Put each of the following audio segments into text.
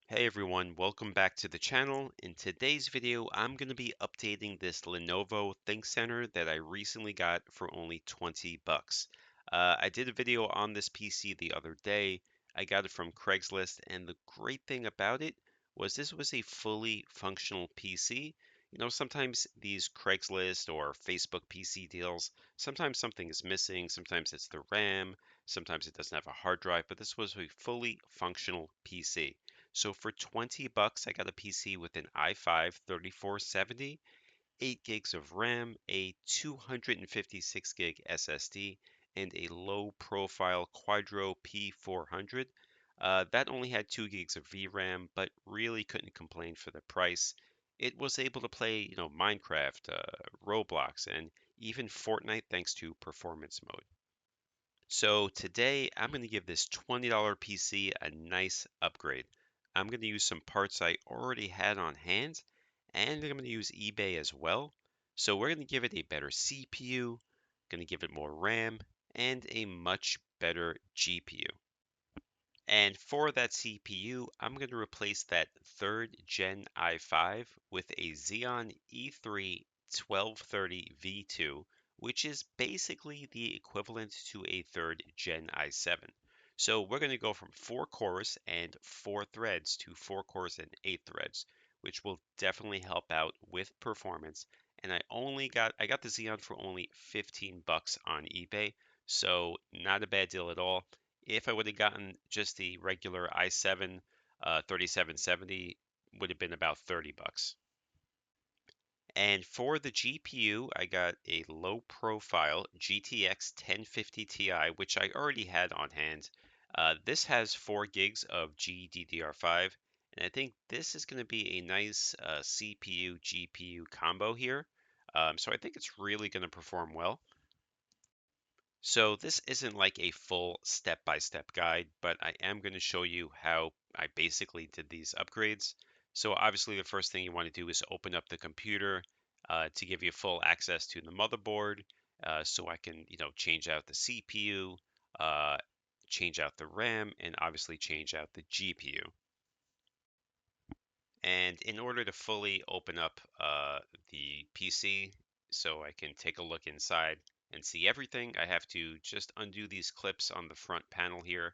Hey everyone, welcome back to the channel. In today's video, I'm going to be updating this Lenovo Thinkcentre that I recently got for only 20 bucks. I did a video on this PC the other day. I got it from Craigslist, and the great thing about it was this was a fully functional PC. You know, sometimes these Craigslist or Facebook PC deals, sometimes something is missing, sometimes it's the RAM, sometimes it doesn't have a hard drive, but this was a fully functional PC. So for 20 bucks, I got a PC with an i5 3470, 8 gigs of RAM, a 256 gig SSD, and a low profile Quadro P400. That only had 2 gigs of VRAM, but really couldn't complain for the price. It was able to play, Minecraft, Roblox, and even Fortnite thanks to performance mode. So today I'm going to give this $20 PC a nice upgrade. I'm going to use some parts I already had on hand, and I'm going to use eBay as well. So we're going to give it a better CPU, going to give it more RAM, and a much better GPU. And for that CPU, I'm going to replace that third gen i5 with a Xeon E3 1230 V2, which is basically the equivalent to a third gen i7. So we're going to go from 4 cores and 4 threads to 4 cores and 8 threads, which will definitely help out with performance. And I got the Xeon for only 15 bucks on eBay, so not a bad deal at all. If I would have gotten just the regular i7 3770, would have been about 30 bucks. And for the GPU, I got a low profile GTX 1050 Ti, which I already had on hand. This has 4 gigs of GDDR5, and I think this is going to be a nice CPU GPU combo here. So I think it's really going to perform well. So this isn't like a full step-by-step guide, but I am going to show you how I basically did these upgrades. So obviously the first thing you want to do is open up the computer to give you full access to the motherboard. So I can, change out the CPU, uh, change out the RAM, and obviously change out the GPU. And in order to fully open up the PC so I can take a look inside and see everything, I have to just undo these clips on the front panel here.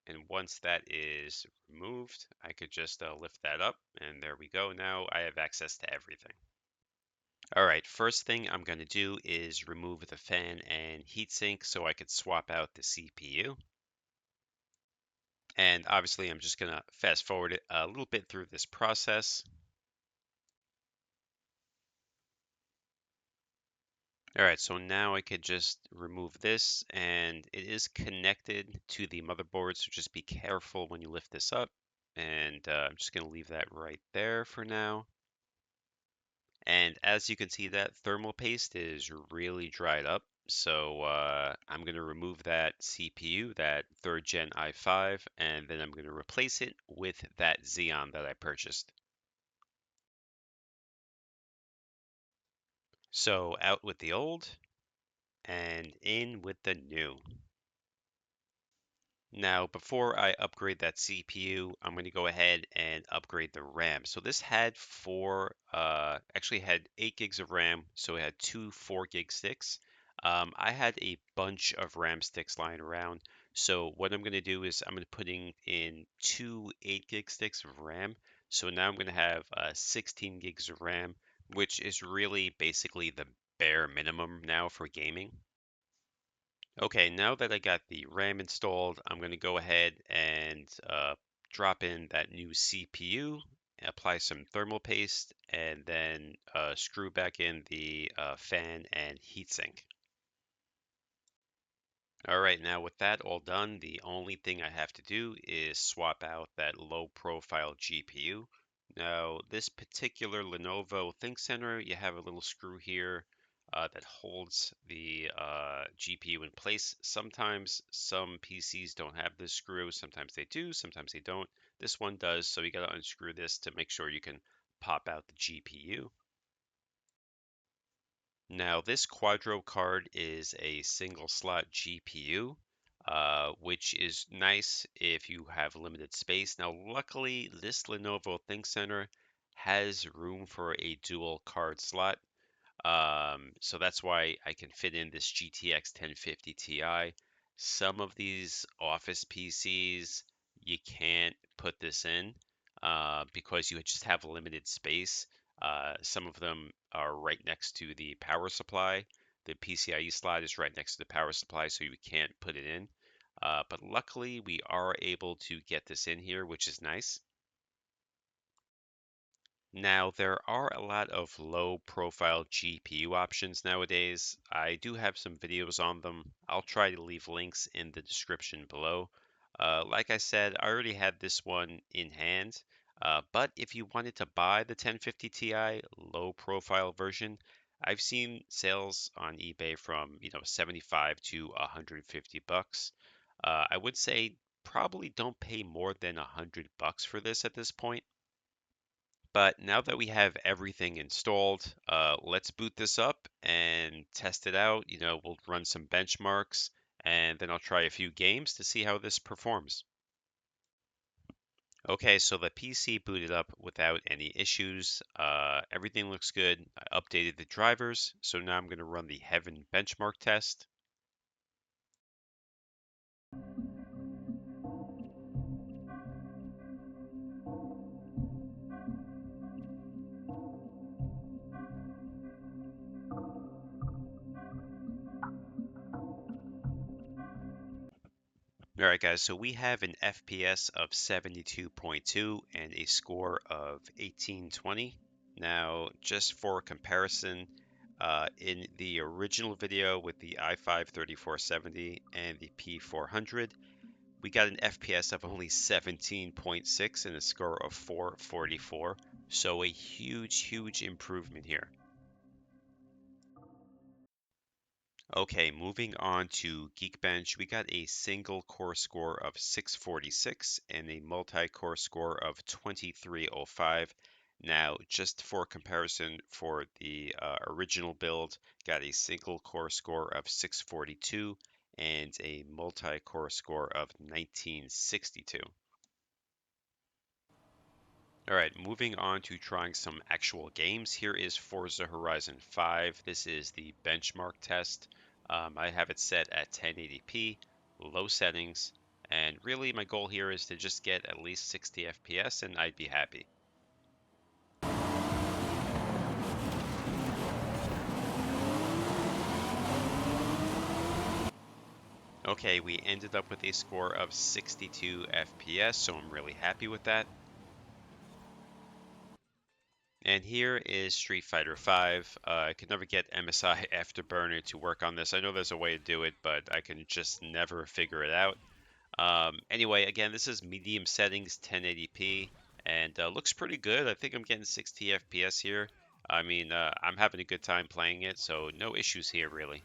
And once that is removed, I could just lift that up and there we go. Now I have access to everything. All right, first thing I'm going to do is remove the fan and heatsink so I could swap out the CPU. And obviously I'm just going to fast forward it a little bit through this process. All right, so now I could just remove this and it is connected to the motherboard, so just be careful when you lift this up. And I'm just going to leave that right there for now. And as you can see, that thermal paste is really dried up. So I'm going to remove that CPU, that third gen i5, and then I'm going to replace it with that Xeon that I purchased. So out with the old and in with the new. Now, before I upgrade that CPU, I'm going to go ahead and upgrade the RAM. So this had actually had 8 gigs of RAM, so it had two 4 gig sticks. I had a bunch of RAM sticks lying around. So what I'm going to do is I'm going to put in two 8 gig sticks of RAM. So now I'm going to have 16 gigs of RAM, which is really basically the bare minimum now for gaming. Okay, now that I got the RAM installed, I'm going to go ahead and drop in that new CPU, apply some thermal paste, and then screw back in the fan and heatsink. All right, now with that all done, the only thing I have to do is swap out that low profile GPU. Now, this particular Lenovo Thinkcentre, you have a little screw here that holds the GPU in place. Sometimes some PCs don't have this screw, sometimes they do, sometimes they don't. This one does, so you got to unscrew this to make sure you can pop out the GPU. Now, this Quadro card is a single slot GPU. which is nice if you have limited space. Now, luckily, this Lenovo Thinkcentre has room for a dual card slot. So that's why I can fit in this GTX 1050 Ti. Some of these office PCs, you can't put this in because you just have limited space. Some of them are right next to the power supply. The PCIe slot is right next to the power supply, so you can't put it in. But luckily, we are able to get this in here, which is nice. Now, there are a lot of low profile GPU options nowadays. I do have some videos on them. I'll try to leave links in the description below. Like I said, I already had this one in hand, but if you wanted to buy the 1050 Ti low profile version, I've seen sales on eBay from 75 to 150 bucks. I would say probably don't pay more than 100 bucks for this at this point. But now that we have everything installed, let's boot this up and test it out. We'll run some benchmarks and then I'll try a few games to see how this performs. Okay, so the PC booted up without any issues. Everything looks good. I updated the drivers, so now I'm going to run the Heaven benchmark test. All right, guys, so we have an FPS of 72.2 and a score of 1820. Now, just for comparison, in the original video with the i5 3470 and the P400, we got an FPS of only 17.6 and a score of 444. So a huge improvement here. Okay, moving on to Geekbench, we got a single core score of 646 and a multi-core score of 2305. Now, just for comparison, for the original build, got a single core score of 642 and a multi-core score of 1962. All right, moving on to trying some actual games. Here is Forza Horizon 5. This is the benchmark test. I have it set at 1080p, low settings, and really my goal here is to just get at least 60 FPS and I'd be happy. Okay, we ended up with a score of 62 FPS, so I'm really happy with that. And here is Street Fighter V. I could never get MSI Afterburner to work on this. I know there's a way to do it, but I can just never figure it out. Anyway, again, this is medium settings, 1080p, and looks pretty good. I think I'm getting 60 FPS here. I mean, I'm having a good time playing it, so no issues here, really.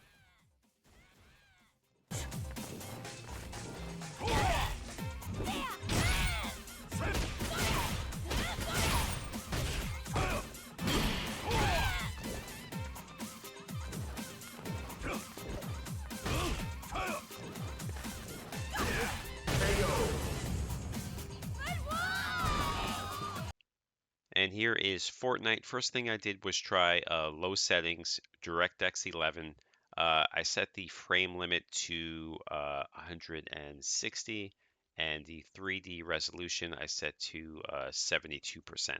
And here is Fortnite. First thing I did was try low settings, DirectX 11. I set the frame limit to 160 and the 3D resolution I set to 72%.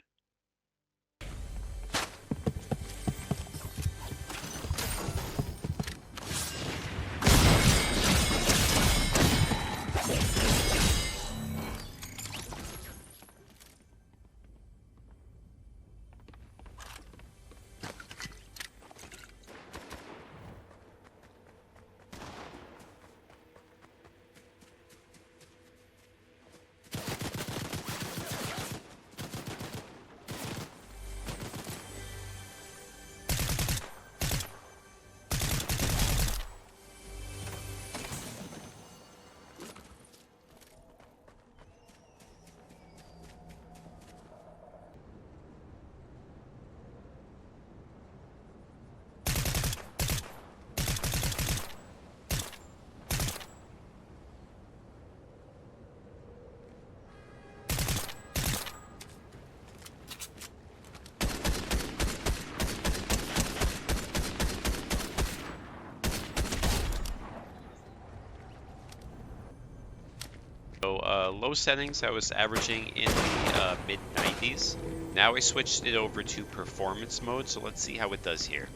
low settings, I was averaging in the mid 90s. Now I switched it over to performance mode, so let's see how it does here.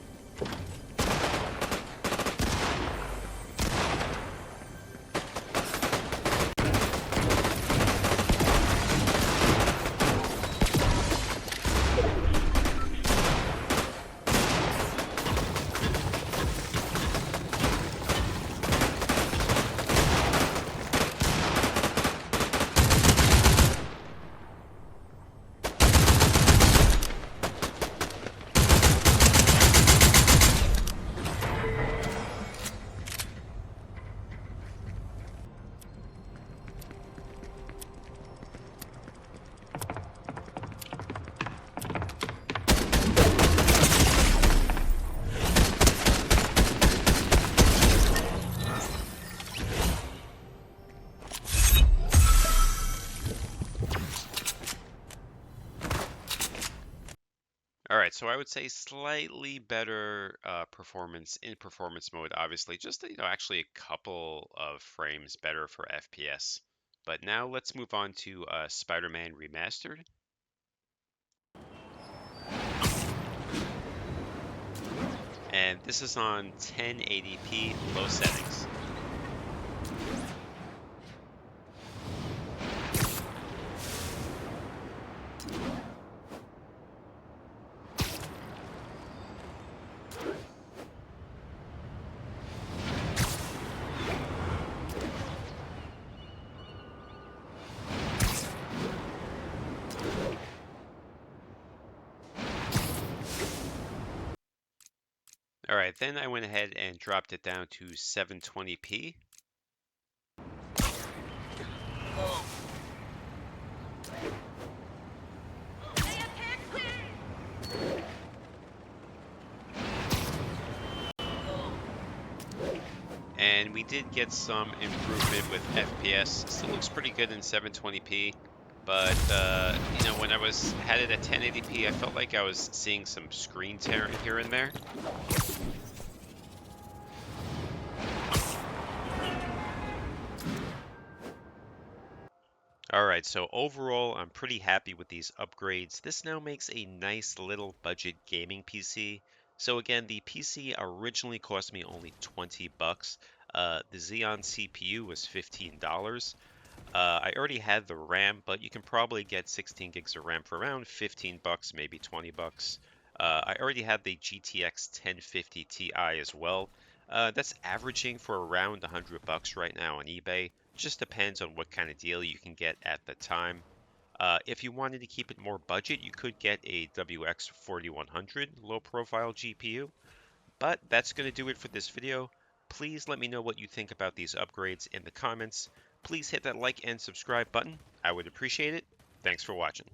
All right, so I would say slightly better performance in performance mode, obviously, just actually a couple of frames better for FPS. But now let's move on to Spider-Man Remastered. And this is on 1080p low settings. All right, then I went ahead and dropped it down to 720p. And we did get some improvement with FPS. Still looks pretty good in 720p. But, when I had it at 1080p, I felt like I was seeing some screen tear here and there. Alright, so overall, I'm pretty happy with these upgrades. This now makes a nice little budget gaming PC. So again, the PC originally cost me only 20 bucks. The Xeon CPU was $15. I already had the RAM, but you can probably get 16 gigs of RAM for around 15 bucks, maybe 20 bucks. I already had the GTX 1050 Ti as well. That's averaging for around 100 bucks right now on eBay. Just depends on what kind of deal you can get at the time. If you wanted to keep it more budget, you could get a WX 4100 low profile GPU. But that's going to do it for this video. Please let me know what you think about these upgrades in the comments. Please hit that like and subscribe button. I would appreciate it. Thanks for watching.